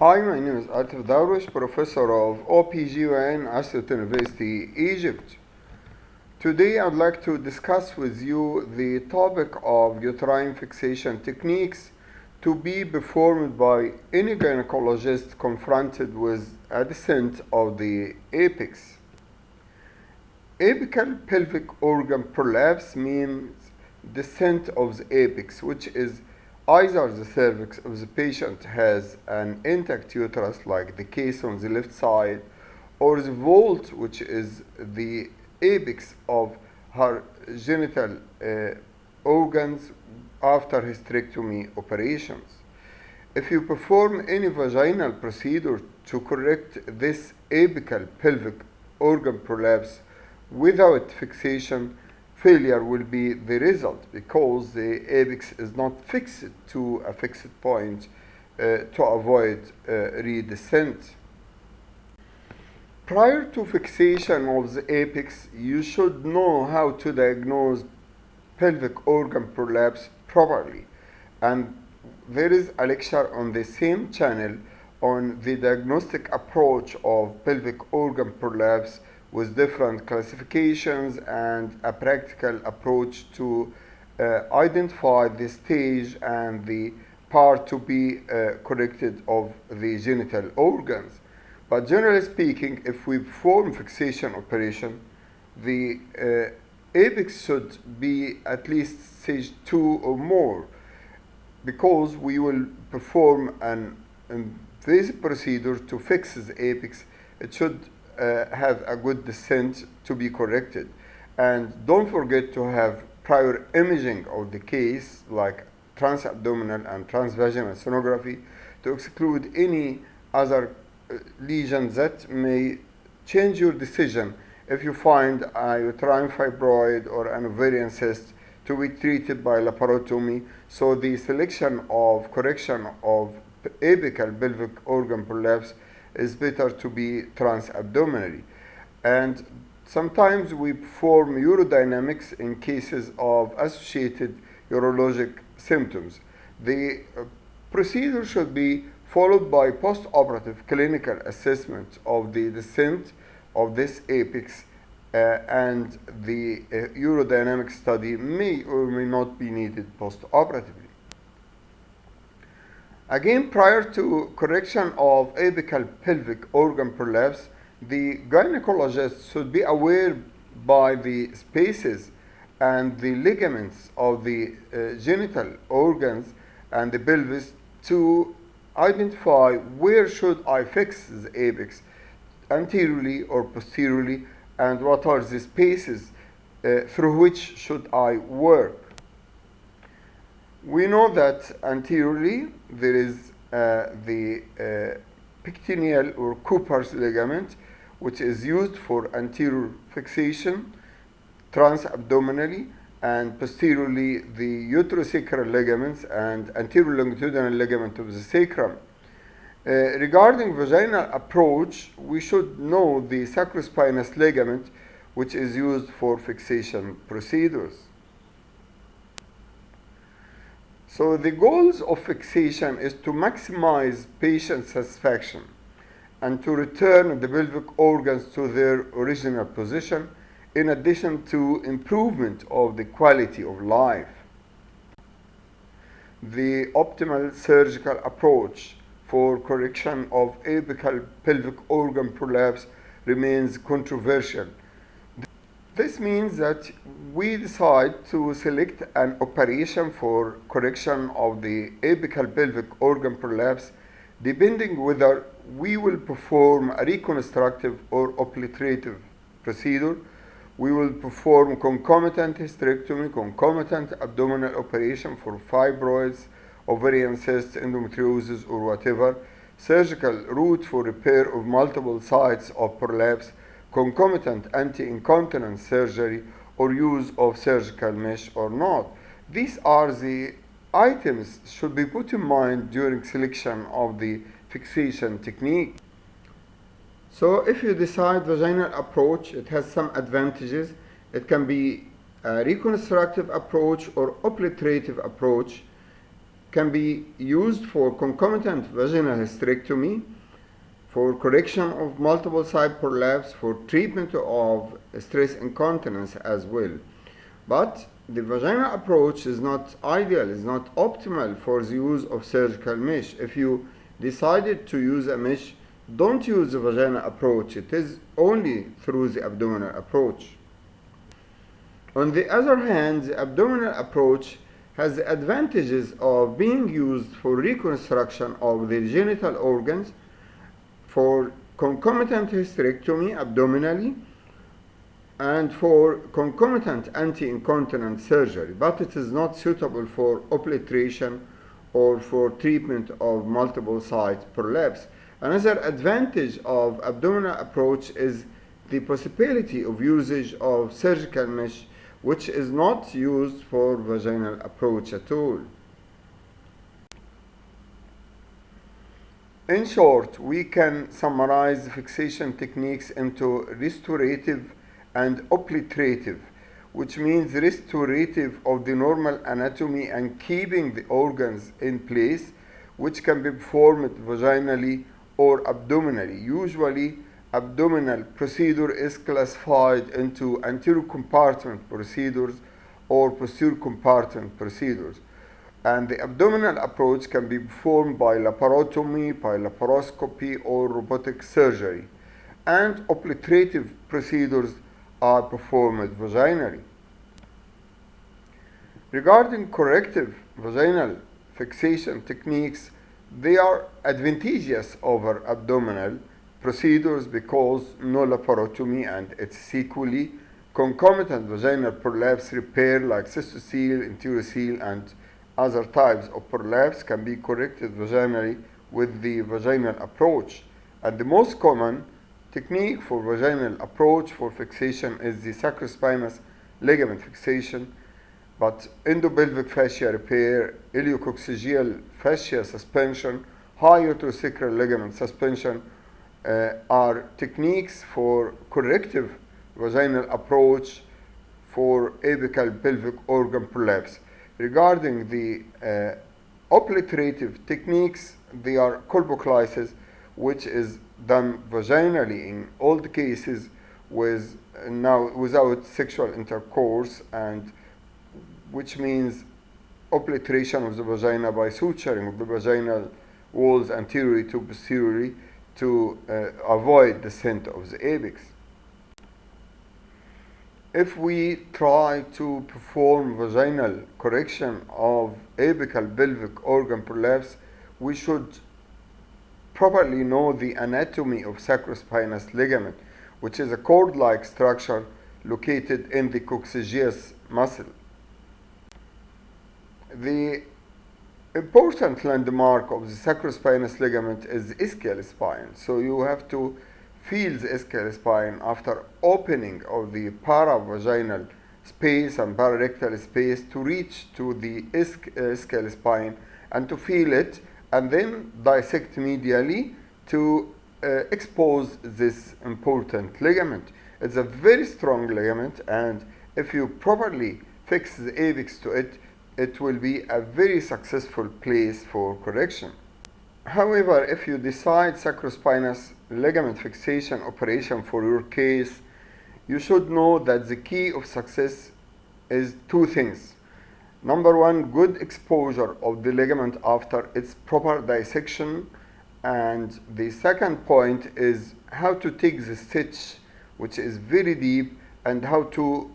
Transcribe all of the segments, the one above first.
Hi, my name is Atif Darwish, professor of OPGYN at University, Egypt. Today I'd like to discuss with you the topic of uterine fixation techniques to be performed by any gynecologist confronted with a descent of the apex. Apical pelvic organ prolapse means descent of the apex, which is either the cervix of the patient has an intact uterus, like the case on the left side, or the vault, which is the apex of her genital organs after hysterectomy operations. If you perform any vaginal procedure to correct this apical pelvic organ prolapse without fixation, failure will be the result because the apex is not fixed to a fixed point to avoid redescent. Prior to fixation of the apex, you should know how to diagnose pelvic organ prolapse properly, and there is a lecture on the same channel on the diagnostic approach of pelvic organ prolapse with different classifications and a practical approach to identify the stage and the part to be corrected of the genital organs. But generally speaking, if we perform fixation operation, the apex should be at least stage 2 or more, because we will perform an invasive procedure to fix the apex. It should have a good descent to be corrected. And don't forget to have prior imaging of the case, like transabdominal and transvaginal sonography, to exclude any other lesions that may change your decision if you find a uterine fibroid or an ovarian cyst to be treated by laparotomy. So the selection of correction of apical pelvic organ prolapse is better to be transabdominally. And sometimes we perform urodynamics in cases of associated urologic symptoms. The procedure should be followed by post-operative clinical assessment of the descent of this apex, and the urodynamic study may or may not be needed post-operatively. Again, prior to correction of apical pelvic organ prolapse, the gynecologist should be aware by the spaces and the ligaments of the genital organs and the pelvis to identify where should I fix the apex, anteriorly or posteriorly, and what are the spaces through which should I work. We know that anteriorly there is the pectineal or Cooper's ligament, which is used for anterior fixation transabdominally, and posteriorly the uterosacral ligaments and anterior longitudinal ligament of the sacrum. Regarding vaginal approach, we should know the sacrospinous ligament, which is used for fixation procedures. So the goals of fixation is to maximize patient satisfaction and to return the pelvic organs to their original position, in addition to improvement of the quality of life. The optimal surgical approach for correction of apical pelvic organ prolapse remains controversial. This means that we decide to select an operation for correction of the apical pelvic organ prolapse depending whether we will perform a reconstructive or obliterative procedure. We will perform concomitant hysterectomy, concomitant abdominal operation for fibroids, ovarian cysts, endometriosis, or whatever, surgical route for repair of multiple sites of prolapse, concomitant anti-incontinence surgery, or use of surgical mesh or not. These are the items should be put in mind during selection of the fixation technique. So if you decide vaginal approach, it has some advantages. It can be a reconstructive approach or obliterative approach. can be used for concomitant vaginal hysterectomy, for correction of multiple site prolapse, for treatment of stress incontinence as well. But the vaginal approach is not ideal, is not optimal for the use of surgical mesh. If you decided to use a mesh, don't use the vaginal approach. It is only through the abdominal approach. On the other hand, the abdominal approach has the advantages of being used for reconstruction of the genital organs, for concomitant hysterectomy abdominally, and for concomitant anti-incontinence surgery, but it is not suitable for obliteration or for treatment of multiple site prolapse. Another advantage of abdominal approach is the possibility of usage of surgical mesh, which is not used for vaginal approach at all. In short, we can summarize the fixation techniques into restorative and obliterative, which means restorative of the normal anatomy and keeping the organs in place, which can be performed vaginally or abdominally. Usually, abdominal procedure is classified into anterior compartment procedures or posterior compartment procedures. And the abdominal approach can be performed by laparotomy, by laparoscopy, or robotic surgery. And obliterative procedures are performed vaginally. Regarding corrective vaginal fixation techniques, they are advantageous over abdominal procedures because no laparotomy and its sequelae, concomitant vaginal prolapse repair like cystocele, enterocele, and other types of prolapse can be corrected vaginally with the vaginal approach. And the most common technique for vaginal approach for fixation is the sacrospinous ligament fixation, but endopelvic fascia repair, iliococcygeal fascia suspension, high uterosacral ligament suspension are techniques for corrective vaginal approach for apical pelvic organ prolapse. Regarding the obliterative techniques, they are colpopexy, which is done vaginally in all the cases without sexual intercourse, and which means obliteration of the vagina by suturing of the vaginal walls anteriorly to posteriorly to avoid descent of the apex. If we try to perform vaginal correction of apical pelvic organ prolapse, we should properly know the anatomy of sacrospinous ligament, which is a cord-like structure located in the coccygeus muscle. The important landmark of the sacrospinous ligament is the ischial spine. So you have to feel the ischial spine after opening of the paravaginal space and pararectal space to reach to the ischial spine and to feel it, and then dissect medially to expose this important ligament. It's a very strong ligament, and if you properly fix the apex to it, it will be a very successful place for correction. However, if you decide sacrospinous ligament fixation operation for your case, you should know that the key of success is two things. Number one, good exposure of the ligament after its proper dissection, and the second point is how to take the stitch, which is very deep, and how to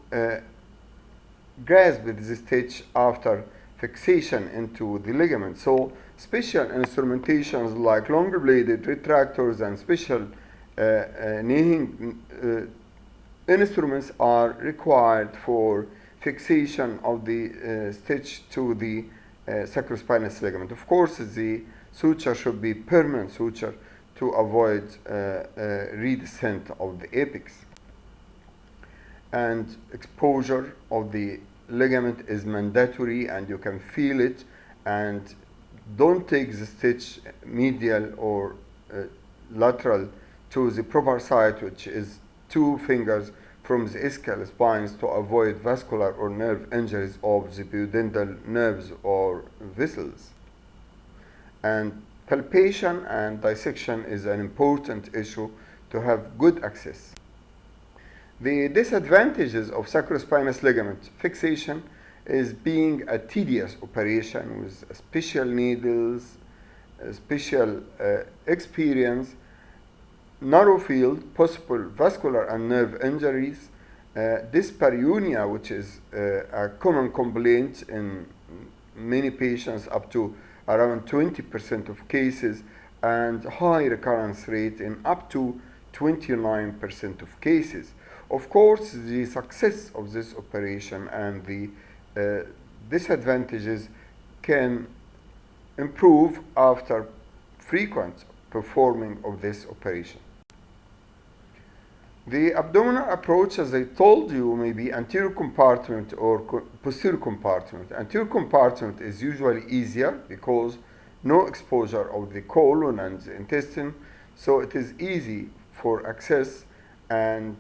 grasp the stitch after fixation into the ligament. So special instrumentations like longer bladed retractors and special kneeing instruments are required for fixation of the stitch to the sacrospinous ligament. Of course, the suture should be permanent suture to avoid redescent of the apex. And exposure of the ligament is mandatory, and you can feel it, and don't take the stitch medial or lateral to the proper site, which is 2 fingers from the ischial spines, to avoid vascular or nerve injuries of the pudendal nerves or vessels. and palpation and dissection is an important issue to have good access. The disadvantages of sacrospinous ligament fixation is being a tedious operation with special needles, special experience, narrow field, possible vascular and nerve injuries, dyspareunia, which is a common complaint in many patients, up to around 20% of cases, and high recurrence rate in up to 29% of cases. Of course, the success of this operation and the disadvantages can improve after frequent performing of this operation. The abdominal approach, as I told you, may be anterior compartment or posterior compartment. Anterior compartment is usually easier because no exposure of the colon and the intestine, so it is easy for access, and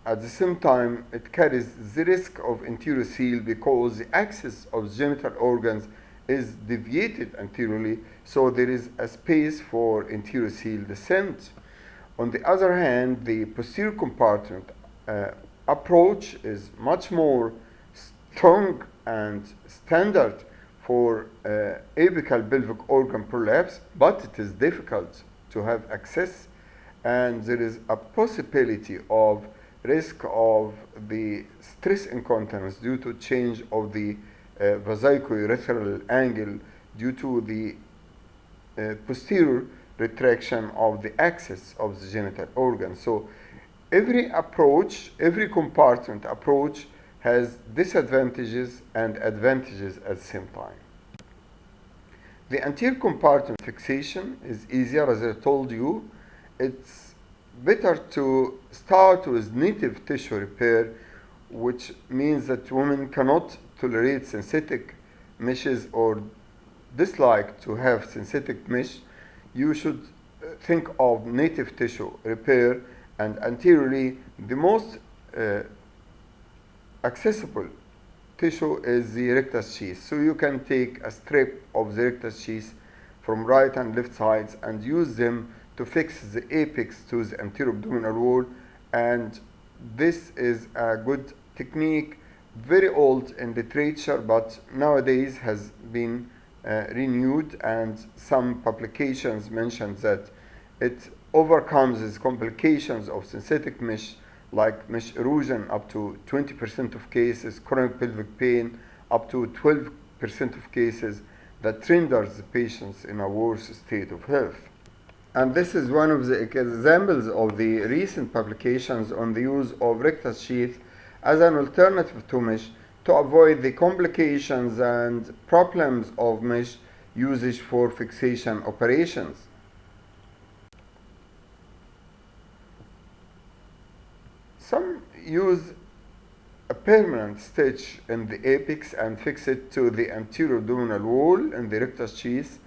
at the same time it carries the risk of enterocele because the axis of genital organs is deviated anteriorly, so there is a space for enterocele descent. On the other hand, the posterior compartment approach is much more strong and standard for apical pelvic organ prolapse, but it is difficult to have access, and there is a possibility of risk of the stress incontinence due to change of the vesicourethral angle due to the posterior retraction of the axis of the genital organ. So every approach, every compartment approach has disadvantages and advantages at the same time. The anterior compartment fixation is easier, as I told you. It's better to start with native tissue repair, which means that women cannot tolerate synthetic meshes or dislike to have synthetic mesh. You should think of native tissue repair, and anteriorly the most accessible tissue is the rectus sheath. So you can take a strip of the rectus sheath from right and left sides and use them to fix the apex to the anterior abdominal wall, and this is a good technique, very old in literature, but nowadays has been renewed, and some publications mention that it overcomes the complications of synthetic mesh, like mesh erosion up to 20% of cases, chronic pelvic pain up to 12% of cases, that renders the patients in a worse state of health. And this is one of the examples of the recent publications on the use of rectus sheath as an alternative to mesh to avoid the complications and problems of mesh usage for fixation operations. Some use a permanent stitch in the apex and fix it to the anterior abdominal wall in the rectus sheath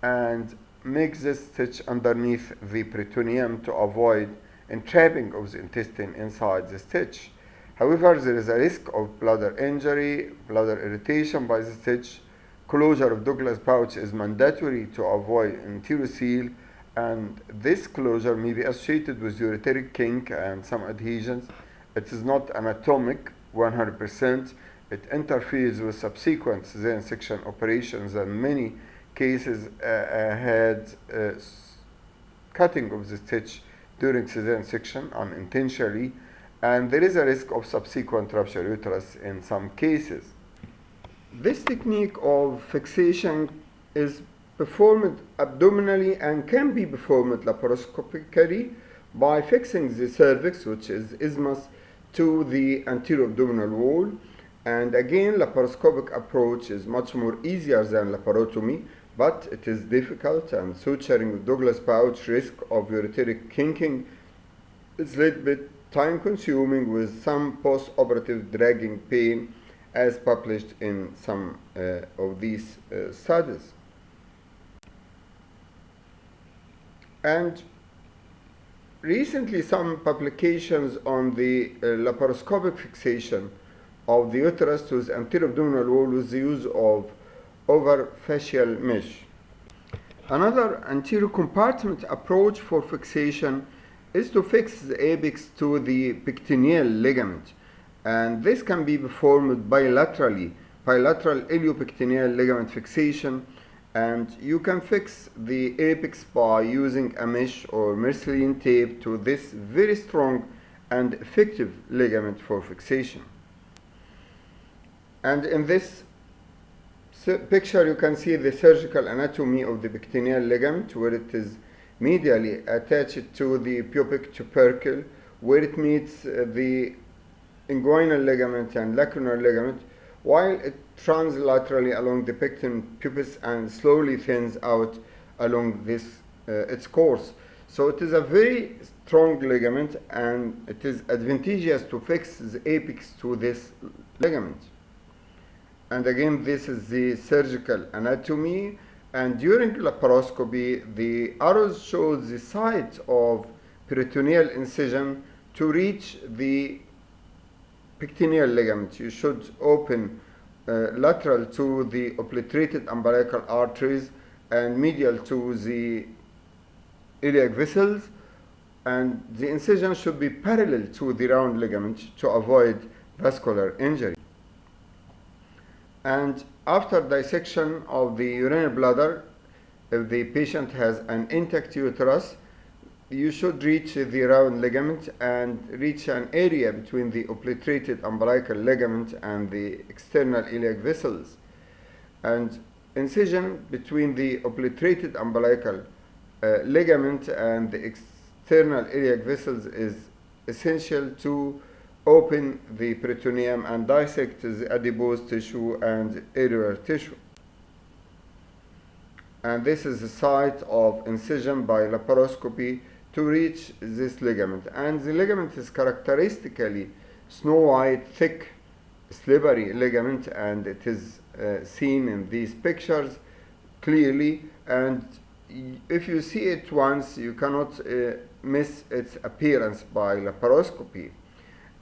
and make this stitch underneath the peritoneum to avoid entrapping of the intestine inside the stitch. However, there is a risk of bladder injury, bladder irritation by the stitch. Closure of Douglas pouch is mandatory to avoid enterocele, and this closure may be associated with ureteric kink and some adhesions. It is not anatomic 100%. It interferes with subsequent cesarean section operations, and many cases had cutting of the stitch during cesarean section unintentionally, and there is a risk of subsequent rupture uterus in some cases. This technique of fixation is performed abdominally and can be performed laparoscopically by fixing the cervix, which is isthmus, to the anterior abdominal wall. And again, laparoscopic approach is much more easier than laparotomy, but it is difficult, and suturing with Douglas pouch risk of ureteric kinking is a little bit time consuming with some post-operative dragging pain, as published in some of these studies. And recently some publications on the laparoscopic fixation of the uterus to the anterior abdominal wall with the use of overfacial mesh. Another anterior compartment approach for fixation is to fix the apex to the pectineal ligament, and this can be performed bilaterally, bilateral iliopectineal ligament fixation, and you can fix the apex by using a mesh or Mercillian tape to this very strong and effective ligament for fixation. And in this picture you can see the surgical anatomy of the pectineal ligament, where it is medially attached to the pubic tubercle, where it meets the inguinal ligament and lacunar ligament, while it translaterally along the pecten pubis and slowly thins out along this its course. So it is a very strong ligament, and it is advantageous to fix the apex to this ligament. And again, this is the surgical anatomy, and during laparoscopy the arrows show the site of peritoneal incision to reach the pectineal ligament. You should open lateral to the obliterated umbilical arteries and medial to the iliac vessels, and the incision should be parallel to the round ligament to avoid vascular injury. And after dissection of the urinary bladder, if the patient has an intact uterus, you should reach the round ligament and reach an area between the obliterated umbilical ligament and the external iliac vessels. And incision between the obliterated umbilical ligament and the external iliac vessels is essential to open the peritoneum and dissect the adipose tissue and areolar tissue. And this is the site of incision by laparoscopy to reach this ligament. And the ligament is characteristically snow white, thick, slippery ligament, and it is seen in these pictures clearly. And if you see it once, you cannot miss its appearance by laparoscopy.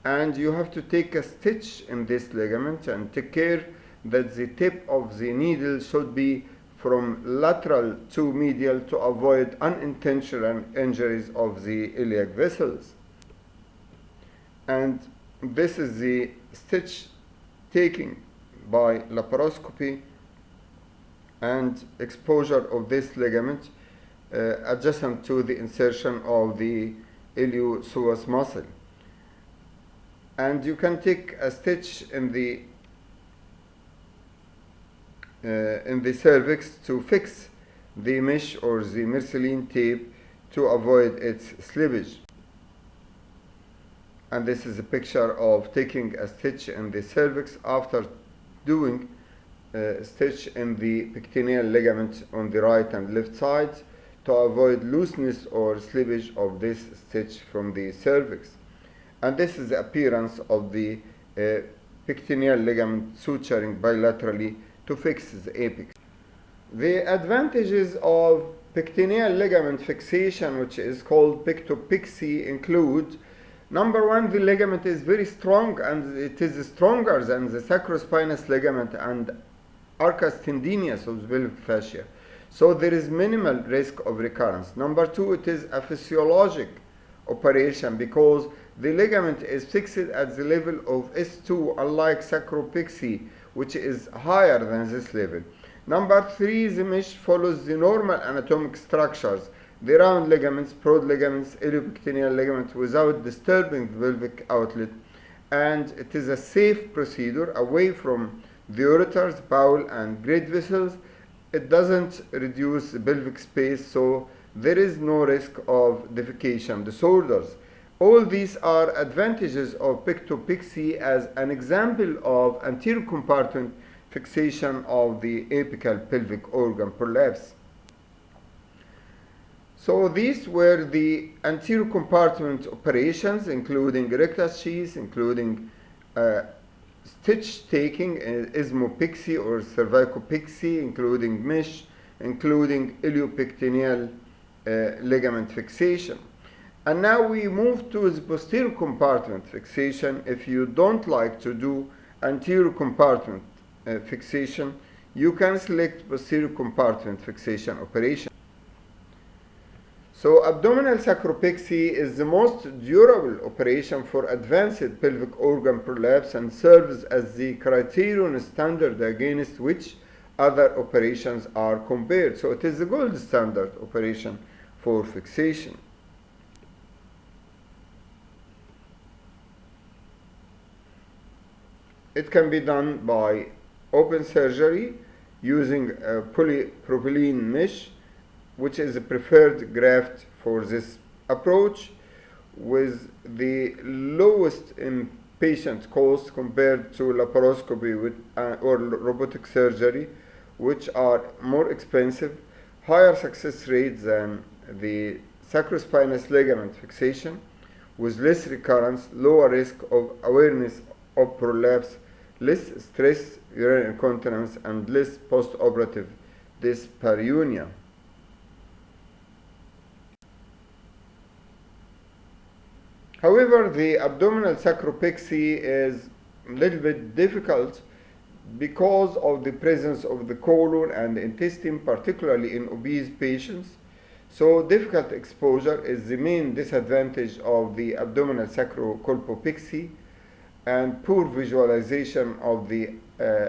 And you have to take a stitch in this ligament and take care that the tip of the needle should be from lateral to medial to avoid unintentional injuries of the iliac vessels. And this is the stitch taking by laparoscopy and exposure of this ligament adjacent to the insertion of the iliopsoas muscle. And you can take a stitch in the cervix to fix the mesh or the Mercillian tape to avoid its slippage. And this is a picture of taking a stitch in the cervix after doing a stitch in the pectineal ligament on the right and left sides to avoid looseness or slippage of this stitch from the cervix. And this is the appearance of the pectineal ligament suturing bilaterally to fix the apex. The advantages of pectineal ligament fixation, which is called Pectopexy, include: number one, the ligament is very strong, and it is stronger than the sacrospinous ligament and arcus tendinous of the pelvic fascia. So there is minimal risk of recurrence. Number two, it is a physiologic operation because the ligament is fixed at the level of S2, unlike sacropexy, which is higher than this level. Number three, the mesh follows the normal anatomic structures, the round ligaments, broad ligaments, iliopectineal ligament, without disturbing the pelvic outlet, and it is a safe procedure away from the ureters, bowel, and great vessels. It doesn't reduce the pelvic space, so there is no risk of defecation disorders. All these are advantages of Pectopexy as an example of anterior compartment fixation of the apical pelvic organ prolapse. So these were the anterior compartment operations, including rectus sheath, including stitch taking, isthmopexy or cervicopexy, including mesh, including iliopectineal ligament fixation. And now we move to the posterior compartment fixation. If you don't like to do anterior compartment fixation, you can select posterior compartment fixation operation. So abdominal sacropexy is the most durable operation for advanced pelvic organ prolapse and serves as the criterion standard against which other operations are compared. So it is the gold standard operation for fixation. It can be done by open surgery using a polypropylene mesh, which is a preferred graft for this approach, with the lowest inpatient cost compared to laparoscopy or robotic surgery, which are more expensive, higher success rates than the sacrospinous ligament fixation, with less recurrence, lower risk of awareness of prolapse, less stress, urinary incontinence, and less post-operative dyspareunia. However, the abdominal sacropexy is a little bit difficult because of the presence of the colon and the intestine, particularly in obese patients. So difficult exposure is the main disadvantage of the abdominal sacrocolpopexy, and poor visualization of the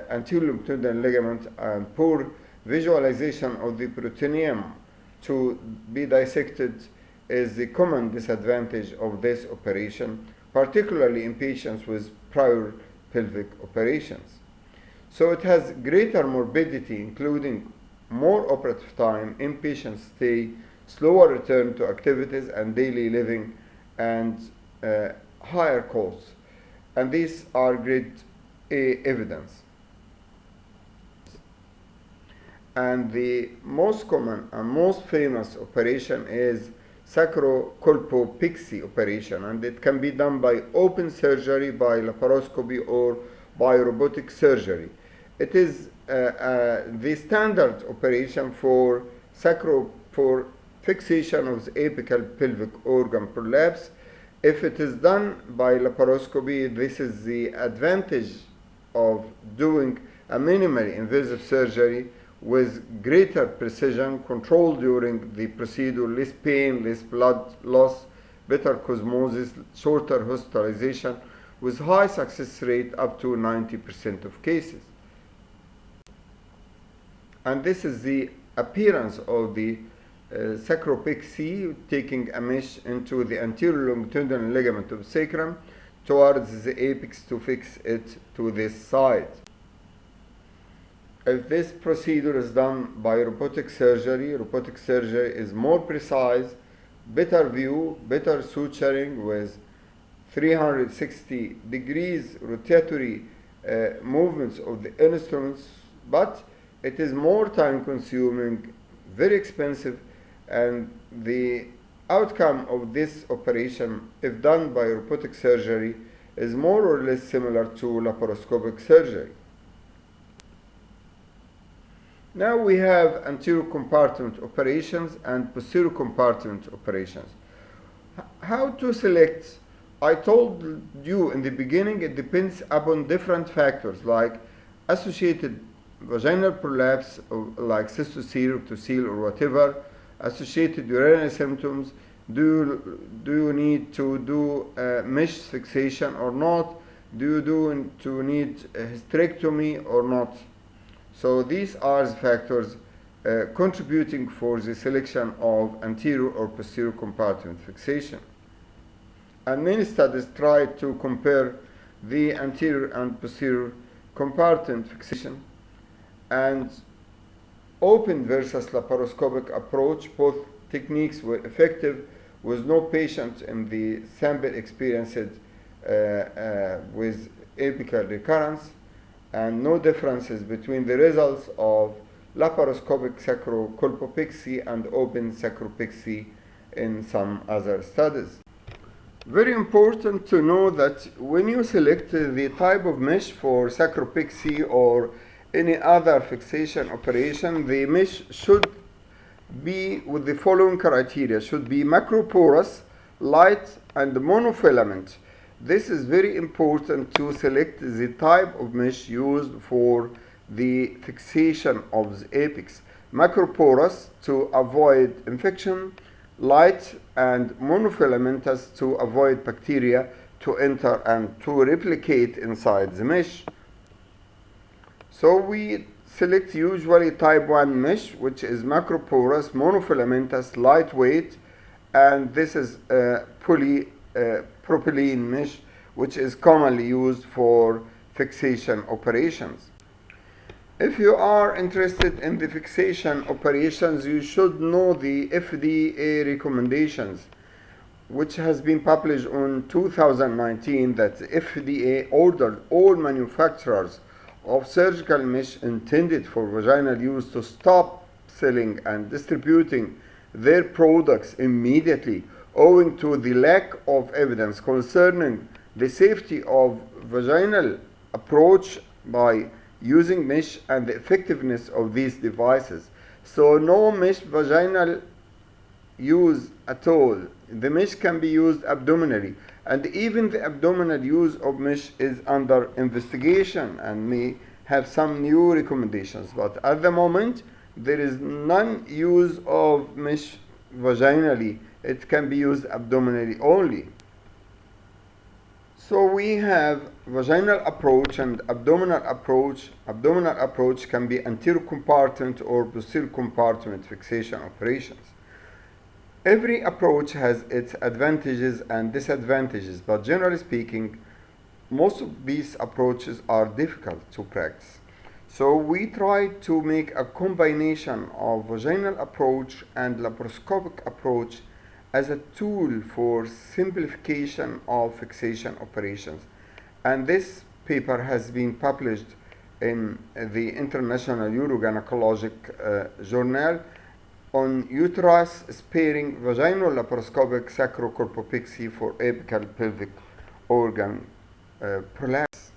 anterior longitudinal ligament and poor visualization of the peritoneum to be dissected is the common disadvantage of this operation, particularly in patients with prior pelvic operations. So it has greater morbidity, including more operative time, inpatient stay, slower return to activities and daily living, and higher costs. And these are grade A evidence. And the most common and most famous operation is sacrocolpopexy operation, and it can be done by open surgery, by laparoscopy, or by robotic surgery. It is the standard operation for fixation of the apical pelvic organ prolapse. If it is done by laparoscopy, this is the advantage of doing a minimally invasive surgery with greater precision, control during the procedure, less pain, less blood loss, better cosmosis, shorter hospitalization, with high success rate up to 90% of cases. And this is the appearance of the sacropexy, taking a mesh into the anterior longitudinal ligament of the sacrum towards the apex to fix it to this side. If this procedure is done by robotic surgery is more precise, better view, better suturing with 360 degrees rotatory movements of the instruments, but it is more time consuming, very expensive, and the outcome of this operation, if done by robotic surgery, is more or less similar to laparoscopic surgery. Now we have anterior compartment operations and posterior compartment operations. How to select? I told you in the beginning it depends upon different factors like associated vaginal prolapse, like cystocele, rectocele, or whatever, associated urinary symptoms. Do you need to do mesh fixation or not? Do you need a hysterectomy or not? So these are the factors contributing for the selection of anterior or posterior compartment fixation. And many studies try to compare the anterior and posterior compartment fixation, and open versus laparoscopic approach. Both techniques were effective, with no patient in the sample experienced with apical recurrence, and no differences between the results of laparoscopic sacrocolpopexy and open sacropexy in some other studies. Very important to know that when you select the type of mesh for sacropexy or any other fixation operation, the mesh should be with the following criteria: should be macroporous, light, and monofilament. This is very important to select the type of mesh used for the fixation of the apex. Macroporous to avoid infection, light and monofilamentous to avoid bacteria to enter and to replicate inside the mesh. So we select usually type 1 mesh, which is macroporous, monofilamentous, lightweight, and this is polypropylene mesh, which is commonly used for fixation operations. If you are interested in the fixation operations, you should know the FDA Recommendations, which has been published in 2019, that the FDA ordered all manufacturers of surgical mesh intended for vaginal use to stop selling and distributing their products immediately, owing to the lack of evidence concerning the safety of vaginal approach by using mesh and the effectiveness of these devices. So no mesh vaginal use at all. The mesh can be used abdominally, and even the abdominal use of mesh is under investigation and may have some new recommendations, but at the moment there is none use of mesh vaginally. It can be used abdominally only. So we have vaginal approach and abdominal approach. Abdominal approach can be anterior compartment or posterior compartment fixation operations. Every approach has its advantages and disadvantages, but generally speaking, most of these approaches are difficult to practice. So we try to make a combination of vaginal approach and laparoscopic approach as a tool for simplification of fixation operations. And this paper has been published in the International Urogynecologic Journal on uterus sparing vaginal laparoscopic sacrocolpopexy for apical pelvic organ prolapse.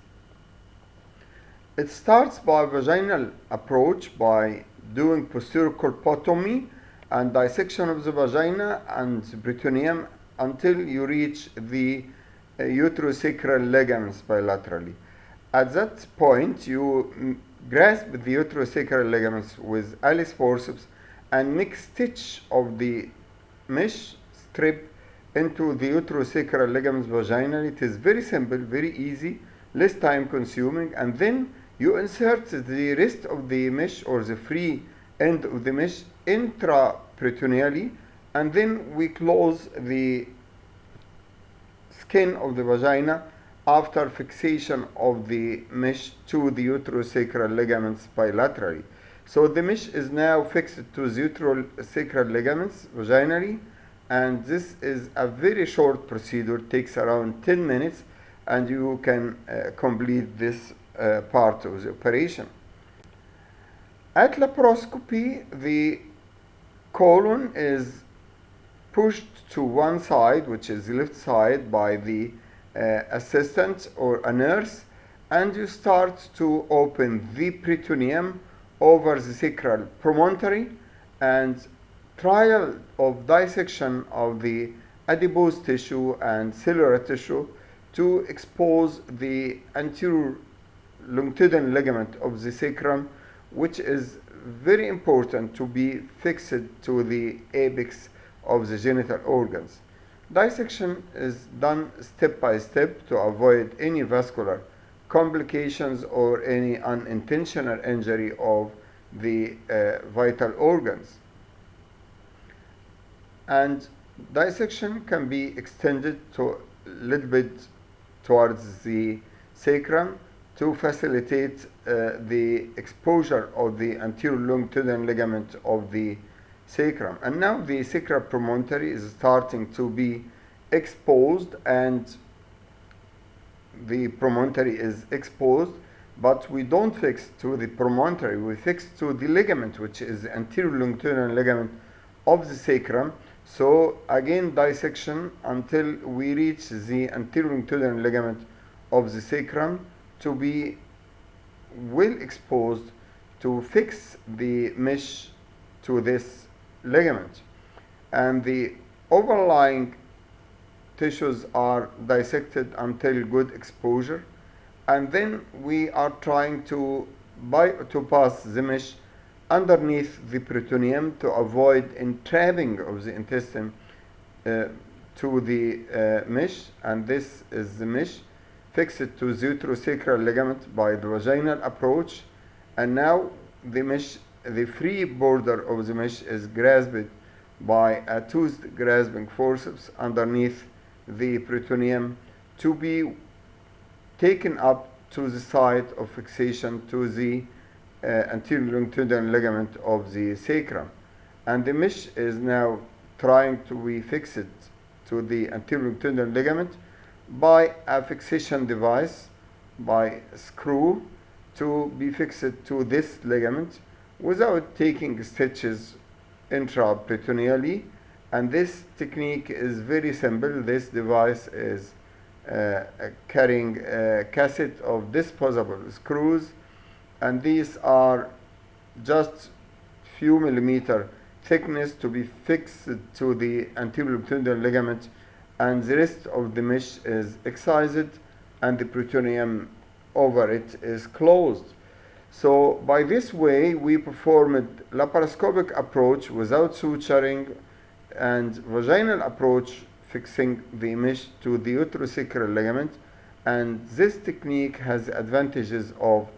It starts by vaginal approach by doing posterior colpotomy and dissection of the vagina and the peritoneum until you reach the uterosacral ligaments bilaterally. At that point, you grasp the uterosacral ligaments with Alice forceps and make stitch of the mesh strip into the uterosacral ligaments vaginally. It is very simple, very easy, less time consuming, and then you insert the rest of the mesh or the free end of the mesh intraperitoneally, and then we close the skin of the vagina after fixation of the mesh to the uterosacral ligaments bilaterally. So the mesh is now fixed to the uterosacral ligaments vaginally, and this is a very short procedure, takes around 10 minutes, and you can complete this part of the operation. At laparoscopy, the colon is pushed to one side, which is the left side, by the assistant or a nurse, and you start to open the peritoneum over the sacral promontory, and trial of dissection of the adipose tissue and cellular tissue to expose the anterior longitudinal ligament of the sacrum, which is very important to be fixed to the apex of the genital organs. Dissection is done step by step to avoid any vascular complications or any unintentional injury of the vital organs. And dissection can be extended to a little bit towards the sacrum to facilitate the exposure of the anterior longitudinal ligament of the sacrum. And now the sacral promontory is starting to be exposed, and the promontory is exposed, but we don't fix to the promontory, we fix to the ligament, which is the anterior longitudinal ligament of the sacrum. So again, dissection until we reach the anterior longitudinal ligament of the sacrum to be well exposed to fix the mesh to this ligament. And the overlying tissues are dissected until good exposure, and then we are trying to pass the mesh underneath the peritoneum to avoid entrapping of the intestine to the mesh, and this is the mesh fixed to the uterosacral ligament by the vaginal approach, and now the mesh, the free border of the mesh is grasped by a toothed grasping forceps underneath the peritoneum to be taken up to the site of fixation to the anterior longitudinal ligament of the sacrum, and the mesh is now trying to be fixed to the anterior longitudinal ligament by a fixation device, by a screw, to be fixed to this ligament without taking stitches intraperitoneally. And this technique is very simple. This device is carrying a cassette of disposable screws, and these are just few millimeter thickness to be fixed to the anterior longitudinal ligament, and the rest of the mesh is excised and the peritoneum over it is closed. So by this way we performed laparoscopic approach without suturing and vaginal approach fixing the mesh to the uterosacral ligament, and this technique has advantages of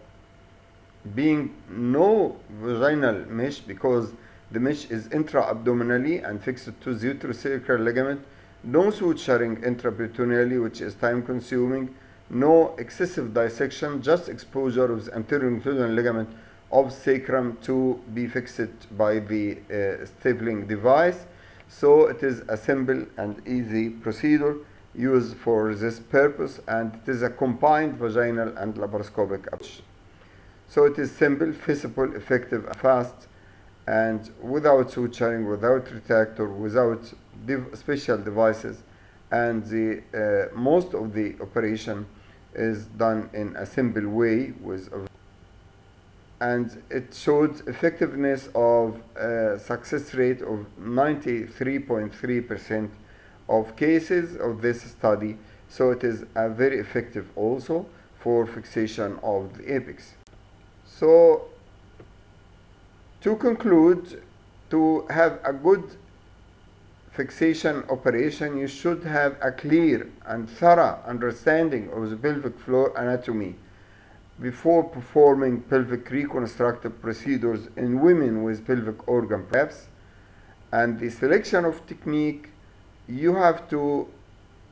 being no vaginal mesh because the mesh is intra-abdominally and fixed to the uterosacral ligament, no suturing intraperitoneally, which is time consuming, no excessive dissection, just exposure of the anterior longitudinal ligament of sacrum to be fixed by the stapling device. So it is a simple and easy procedure used for this purpose, and it is a combined vaginal and laparoscopic approach. So it is simple, feasible, effective, fast, and without suturing, without retractor, without special devices, and the most of the operation is done in a simple way and it showed effectiveness of success rate of 93.3% of cases of this study. So it is a very effective also for fixation of the apex. So to conclude, to have a good fixation operation, you should have a clear and thorough understanding of the pelvic floor anatomy before performing pelvic reconstructive procedures in women with pelvic organ prolapse. And the selection of technique, you have to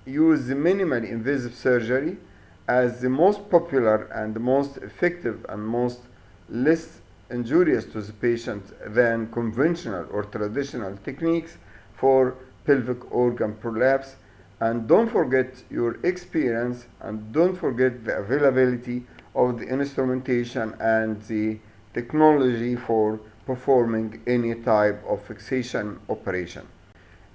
use the minimally invasive surgery as the most popular and the most effective and most less injurious to the patient than conventional or traditional techniques for pelvic organ prolapse. And don't forget your experience, and don't forget the availability of the instrumentation and the technology for performing any type of fixation operation.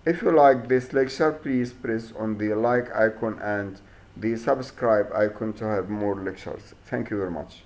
If you like this lecture, please press on the like icon and the subscribe icon to have more lectures. Thank you very much.